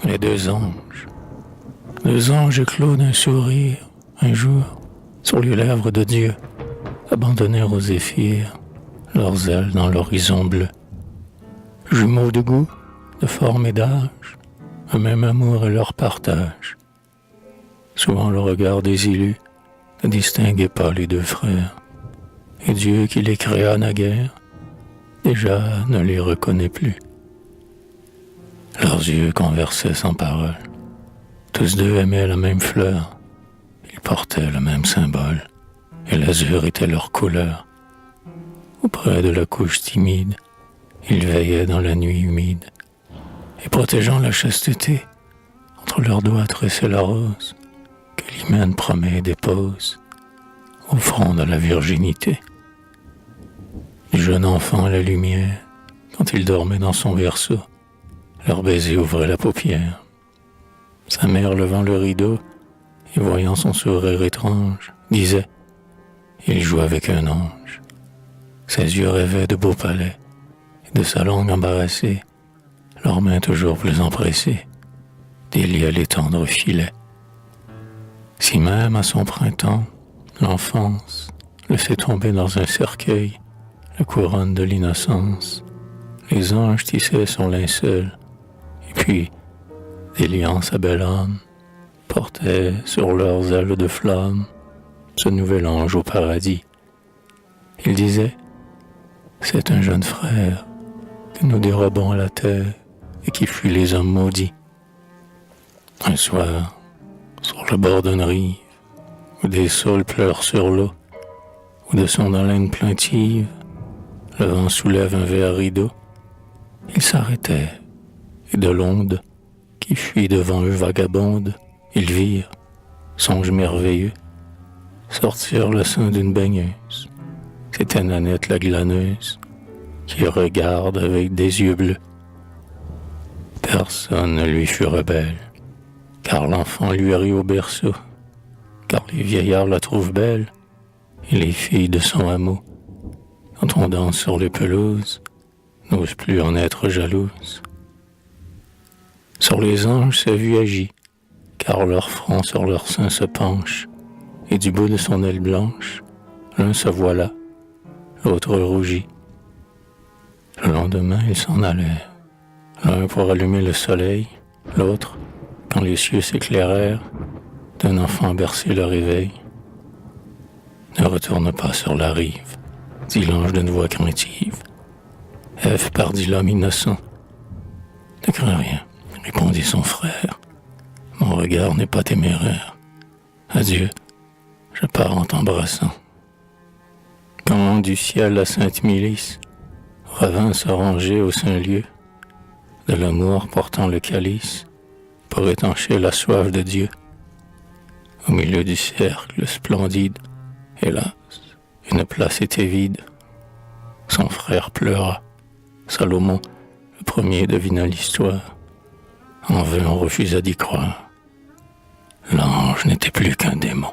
les deux anges éclos d'un sourire, un jour, sur les lèvres de Dieu, abandonnèrent aux zéphyrs leurs ailes dans l'horizon bleu. Jumeaux de goût, de forme et d'âge, un même amour et leur partage. Souvent le regard des élus ne distinguait pas les deux frères, et Dieu qui les créa naguère, déjà ne les reconnaît plus. Leurs yeux conversaient sans parole. Tous deux aimaient la même fleur. Ils portaient le même symbole, et l'azur était leur couleur. Auprès de la couche timide, ils veillaient dans la nuit humide, et protégeant la chasteté, entre leurs doigts tressaient la rose, que l'hymen promet et dépose au front de la virginité. Du jeune enfant à la lumière, quand il dormait dans son berceau, leur baiser ouvrait la paupière. Sa mère, levant le rideau et voyant son sourire étrange, disait « Il joue avec un ange ». Ses yeux rêvaient de beaux palais, et de sa langue embarrassée, leurs mains toujours plus empressées, déliaient les tendres filets. Si même à son printemps, l'enfance le fait tomber dans un cercueil, la couronne de l'innocence, les anges tissaient son linceul, et puis, déliant sa belle âme, portaient sur leurs ailes de flamme ce nouvel ange au paradis. Il disait, c'est un jeune frère que nous dérobons à la terre et qui fuit les hommes maudits. Un soir, sur le bord d'une rive, où des saules pleurent sur l'eau, où de son haleine plaintive, le vent soulève un vert rideau, ils s'arrêtaient, et de l'onde qui fuit devant eux vagabonde, ils virent, songe merveilleux, sortir le sein d'une baigneuse. C'était Nanette la glaneuse, qui regarde avec des yeux bleus. Personne ne lui fut rebelle, car l'enfant lui rit au berceau, car les vieillards la trouvent belle, et les filles de son hameau, quand on danse sur les pelouses, n'osent plus en être jalouses. Sur les anges sa vue agit, car leur front sur leur sein se penche, et du bout de son aile blanche, l'un se voit là, l'autre rougit. Le lendemain, ils s'en allèrent, l'un pour allumer le soleil, l'autre, quand les cieux s'éclairèrent, d'un enfant bercé le réveil. Ne retourne pas sur la rive, dit l'ange d'une voix craintive. Ève pardit l'homme innocent. Ne crains rien, répondit son frère. Mon regard n'est pas téméraire. Adieu, je pars en t'embrassant. Quand du ciel la sainte milice revint se ranger au saint lieu, de l'amour portant le calice pour étancher la soif de Dieu. Au milieu du cercle splendide, hélas, une place était vide. Son frère pleura. Salomon, le premier, devina l'histoire. En vain on refusa d'y croire. L'ange n'était plus qu'un démon.